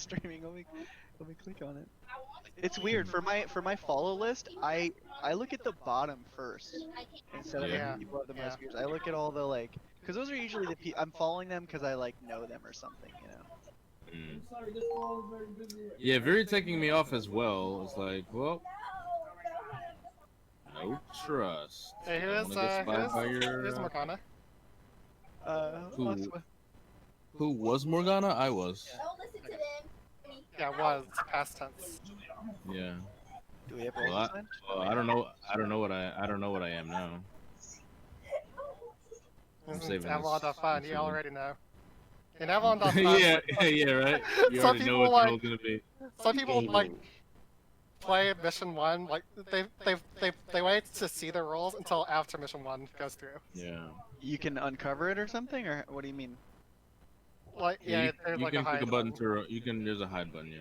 streaming. Let me click on it. It's weird for my follow list. I look at the bottom first instead of Yeah. the people with the most Yeah. viewers. I look at all the like, because those are usually the I'm following them because I like know them or something, you know. Yeah, very taking me off as well. It's like, well, no trust. Hey, Don't wanna get spied by your, who's Morgana? Who? Awesome. Who was Morgana? I was. Yeah, was past tense. Yeah. Do we have Well, roles assigned? I don't know. I don't know what I am now. I'm It's saving Avalon.fun, this. you already know. In Avalon.fun, yeah, right. You some already know people what the like role's gonna be. some people like Gaming. play mission 1, like they wait to see the roles until after mission 1 goes through. Yeah. You can uncover it or something, or what do you mean? Like Yeah, there's you like can a click hide a button to. You can. There's a hide button. Yeah.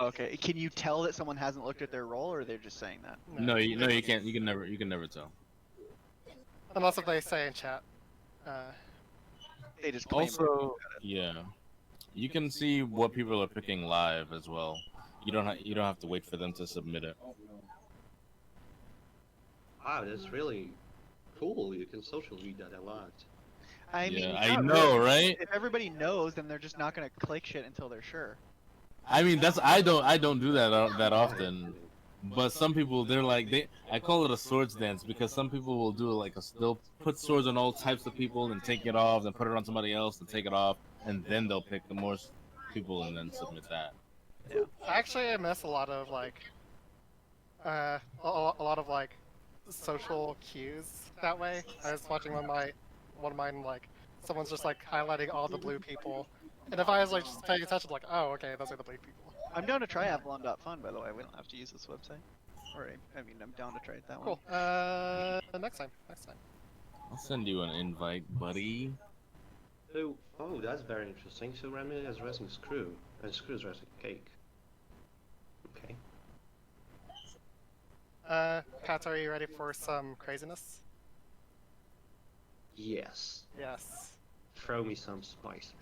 Okay, can you tell that someone hasn't looked at their role, or they're just saying that? No, you can't. You can never tell. unless if they say in chat. They just claim Also, yeah, you can see what people are picking live as well. You don't have to wait for them to submit it. Wow, that's really cool. You can social read that a lot. I mean, Yeah, I not know, really. right? If everybody knows, then they're just not gonna click shit until they're sure. I mean, I don't do that often. But some people, they're like I call it a swords dance because some people will do like they'll put swords on all types of people and take it off, then put it on somebody else and take it off, and then they'll pick the more people and then submit that. Yeah. Actually, I miss a lot of like a lot of like social cues that way. I was watching one of mine like someone's just like highlighting all the blue people, and if I was like just paying attention, like, oh, okay, those are the blue people. I'm down to try Avalon.fun, by the way. We don't have to use this website. Or, I mean, I'm down to try it that Cool. one. Next time. I'll send you an invite, buddy. So, oh, that's very interesting. So Remy is racing Screw, and Screw is racing Cake. Okay. Pat, are you ready for some craziness? Yes. Yes. Throw me some spice.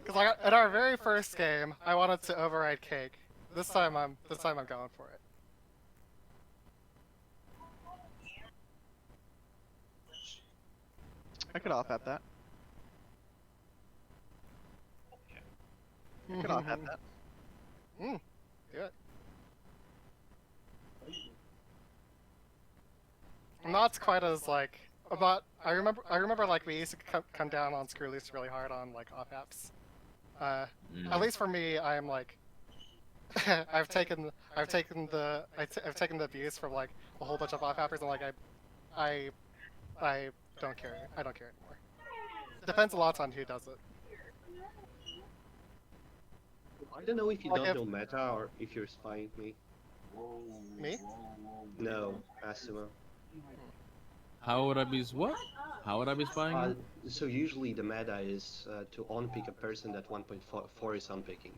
Because in our very first game, I wanted to override Cake. This time I'm going for it. I could off at that. I could off at that. Do it. I'm not quite as like about. I remember like we used to come down on Screw Loose really hard on like off apps. At least for me, I'm like I've taken the abuse from like a whole bunch of off appers, and like I don't care. I don't care anymore. It depends a lot on who does it. I don't know if you Like don't know meta or if you're spying me. Me? No, Asimo. How would I be what? How would I be spying? So usually the meta is to unpick a person that 1.4 is unpicking.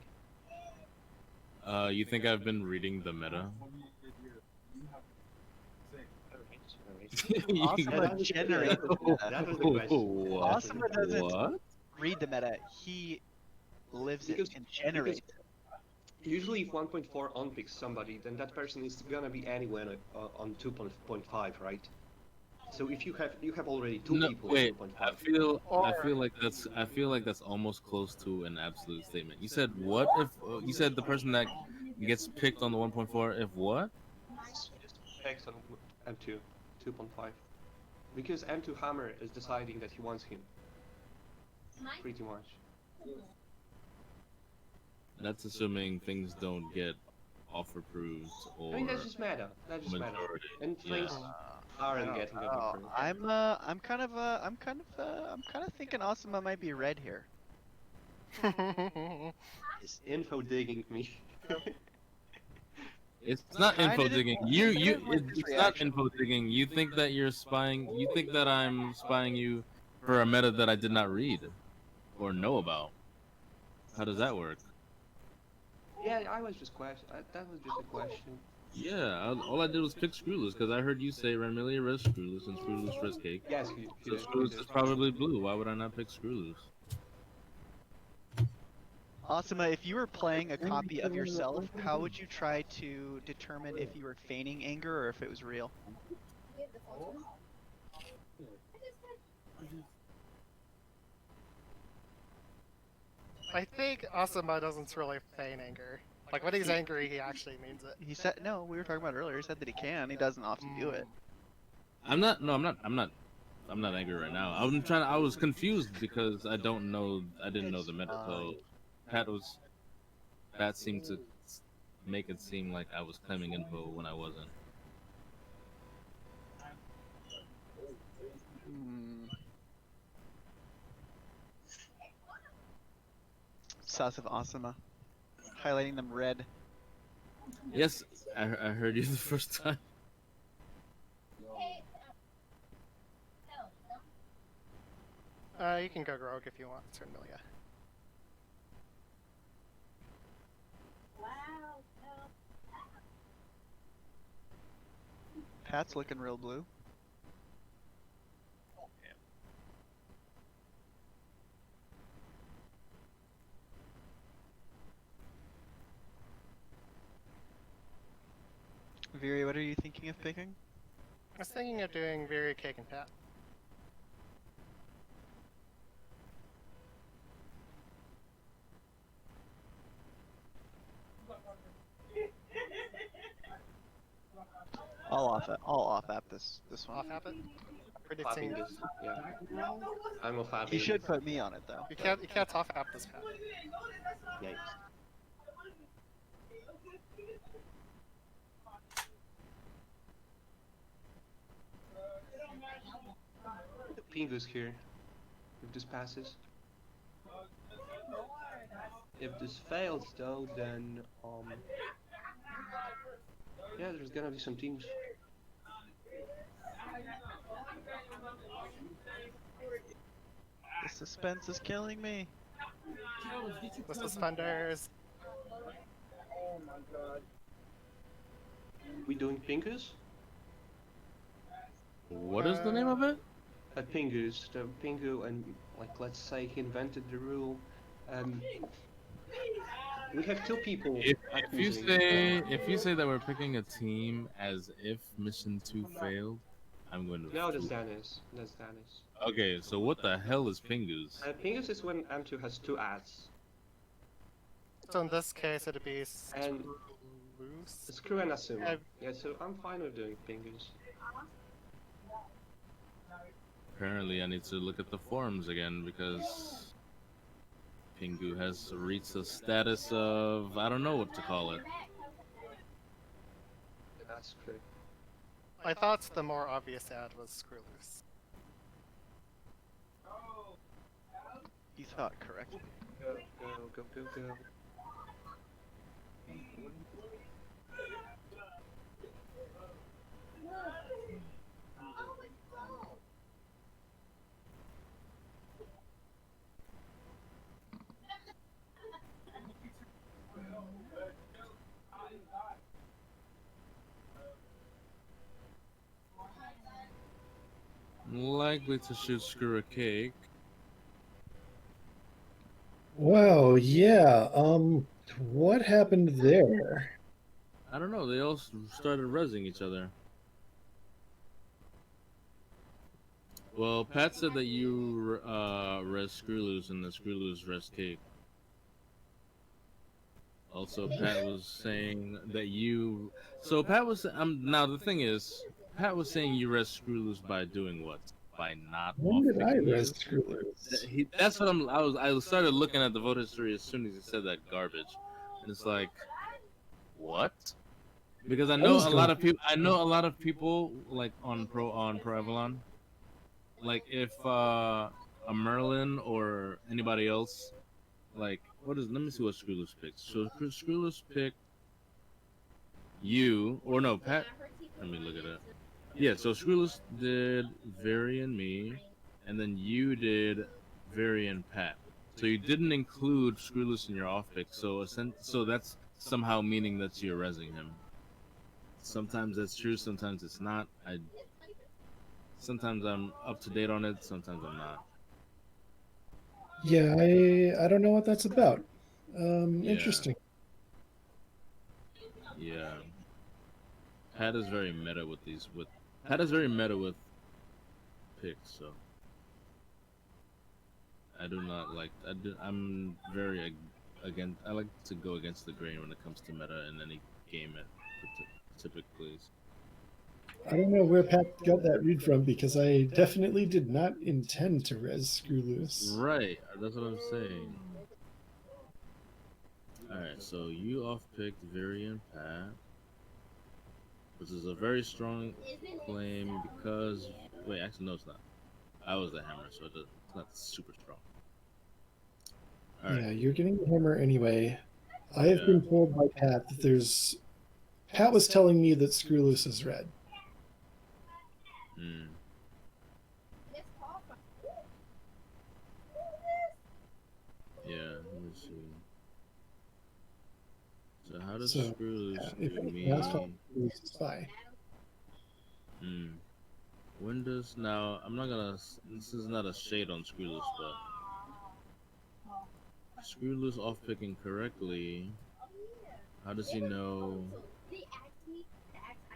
You think I've been reading the meta? Awesome generate the meta. That was the question. What? Awesome doesn't What? read the meta. He lives it and generates it. Usually if 1.4 unpicks somebody, then that person is gonna be anywhere on 2.5, right? So if you have already two people Wait. on 2.5. I feel like that's almost close to an absolute statement. You said what if you said the person that gets picked on the 1.4 if what? Picks on M2, 2.5. Because M2 Hammer is deciding that he wants him. Pretty much. That's assuming things don't get offer approved or I mean that's just meta. That's just meta. majority. And things aren't getting approved. I'm kind of thinking Asuma might be red here. Is info digging me? It's not info Kinda digging. It's not info digging. You think that you're spying. You think that I'm spying you for a meta that I did not read or know about. How does that work? Yeah, I was just that was just a question. Yeah, all I did was pick Screwless because I heard you say Ramilia res Screwless and Screwless res Cake. Yes, So Screwless is probably blue. Why would I not pick Screwless? Asuma, if you were playing a copy of yourself, how would you try to determine if you were feigning anger or if it was real? I think Asuma doesn't really feign anger. Like when he's angry, he actually means it. He said, no, we were talking about it earlier. He said that he can. He doesn't often do it. I'm not. No, I'm not angry right now. I'm trying. I was confused because I don't know. I didn't know It's the meta. So fine. Pat seemed to make it seem like I was claiming info when I wasn't. South of Asuma. Highlighting them red. Yes, I heard you the first time. You can go rogue if you want, certainly. Yeah. Pat's looking real blue. Viri, what are you thinking of picking? I was thinking of doing very cake and pat. I'll off app this one. Off habit. Fapping Predicting. this, yeah. I'm a fapping. You should put me on it though. You can't off app this pat. Yikes. Pingu's here. If this passes. If this fails though, then yeah, there's gonna be some teams. The suspense is killing me. The suspenders. We doing Pingus? What is the name of it? Pingus, the Pingu, and like let's say he invented the rule. We have two people. If you say that we're picking a team as if mission 2 failed, I'm going to. No, that's Dennis. That's Dennis. Okay, so what the hell is Pingus? Pingus is when M2 has two ads. So in this case, it'd be And loose. Screw and Asuma. Yeah, so I'm fine with doing Pingus. Apparently, I need to look at the forums again because Pingu has reached a status of I don't know what to call it. That's true. I thought the more obvious ad was screw loose. You thought correctly. Go, go, go, go, go. Likely to shoot screw a cake. Wow, yeah. What happened there? I don't know. They all started rezzing each other. Well, Pat said that you res screw loose and the screw loose res cake. Also, Pat was saying that you. So Pat was. Now the thing is, Pat was saying you res screw loose by doing what? By not. When did I off-picking res you? screw loose? That's what I'm. I started looking at the vote history as soon as he said that garbage, and it's like, what? Because I know a lot of people. I know a lot of people like on Pro Avalon. Like if a Merlin or anybody else, like what is? Let me see what Screwless picked. So Screwless picked you or no Pat. Let me look at it. Yeah, so Screwless did Very and me, and then you did Very and Pat. So you didn't include Screwless in your off pick. So that's somehow meaning that you're rezzing him. Sometimes that's true, sometimes it's not. Sometimes I'm up to date on it, sometimes I'm not. Yeah, I don't know what that's about. Yeah. Interesting. Yeah. Pat is very meta with these. Pat is very meta with picks, so I do not like. I'm very against. I like to go against the grain when it comes to meta in any game. Typically. I don't know where Pat got that read from because I definitely did not intend to res Screw Loose. Right. That's what I'm saying. All right. So you off picked Virian Pat, which is a very strong claim because wait, actually no, it's not. I was the hammer, so it's not super strong. All right. Yeah, you're getting the hammer anyway. I have been told by Pat that there's. Pat was telling me that Screw Loose is red. Hmm. Yeah, let me see. So how does So, Screw Loose if do anything else, Screw me? Loose is spy. Hmm. When does now? I'm not gonna. This is not a shade on Screw Loose, but Screw Loose off picking correctly. How does he know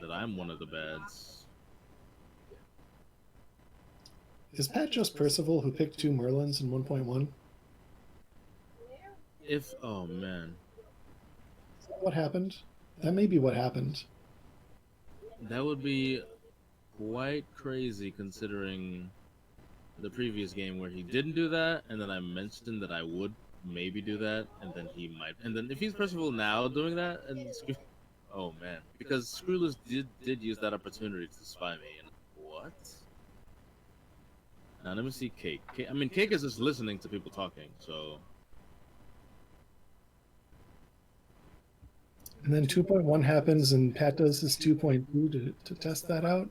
that I'm one of the bads? Is Pat just Percival who picked 2 Merlins in 1.1? If oh man, Is that what happened? That may be what happened. that would be quite crazy considering the previous game where he didn't do that, and then I mentioned that I would maybe do that, and then he might. And then if he's Percival now doing that, and oh man, because Screwless did use that opportunity to spy me, and what? Now let me see Cake. I mean, Cake is just listening to people talking, so And then 2.1 happens, and Pat does his 2.2 to test that out.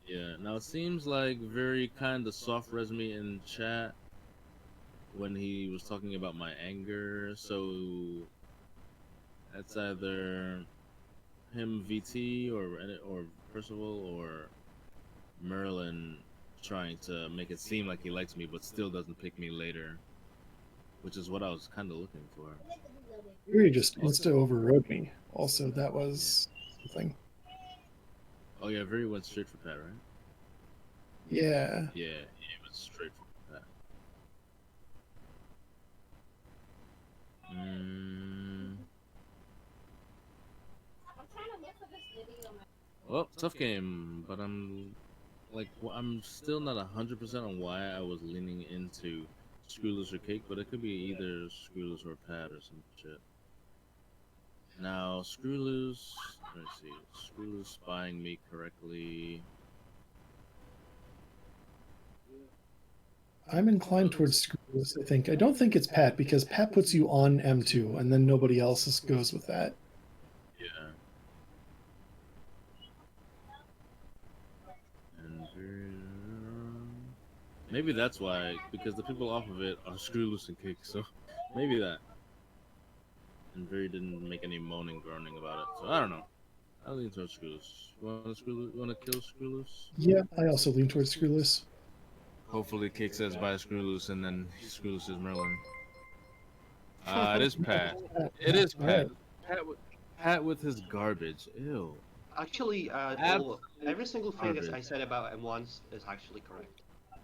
yeah. Now it seems like very kind of soft resume in chat when he was talking about my anger, so that's either him VT or Percival or Merlin trying to make it seem like he likes me but still doesn't pick me later, which is what I was kind of looking for. Fury just insta overrode me. Also, that was something. Oh yeah, Very went straight for Pat, right? Yeah. Yeah, he went straight for Pat. Well, tough game, but I'm I'm still not 100% on why I was leaning into Screwless or Cake, but it could be either Screwless or Pat or some shit. Now, Screwloose, let me see, Screwloose spying me correctly. I'm inclined towards Screws, I think. I don't think it's Pat because Pat puts you on M2 and then nobody else goes with that. Yeah. And maybe that's why, because the people off of it are Screwloose and Cake, so maybe that. And Very didn't make any moaning, groaning about it, so I don't know. I lean towards Screwloose. You want to kill Screwloose? Yeah, I also lean towards Screwless. Hopefully, Cake says buy Screwloose, and then Screwloose is Merlin. It is Pat. It is Pat. Pat with his garbage. Ew. Actually, every single thing that I said about M1s is actually correct.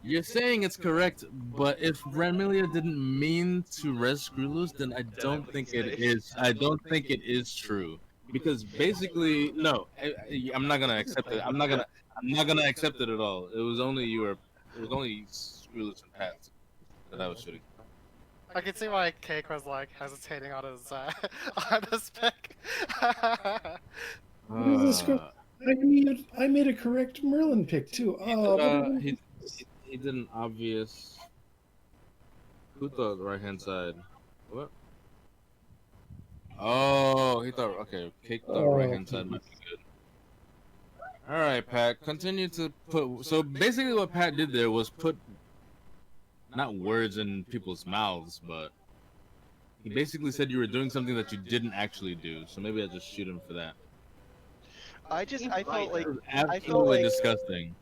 You're saying it's correct, but if Ramilia didn't mean to res Screwloose, then I don't think it is. I don't think it is true. Because basically, no, I'm not gonna accept it. I'm not gonna accept it at all. It was only It was only Screwloose and Pat that I was shooting. I can see why Cake was like hesitating on his on his pick. I made a correct Merlin pick too. He did an obvious. Who thought right hand side? What? Oh, he thought okay. Cake thought right hand side might be good. All right, Pat. Continue to put. So basically, what Pat did there was put not words in people's mouths, but he basically said you were doing something that you didn't actually do. So maybe I just shoot him for that. I felt like Absolutely disgusting.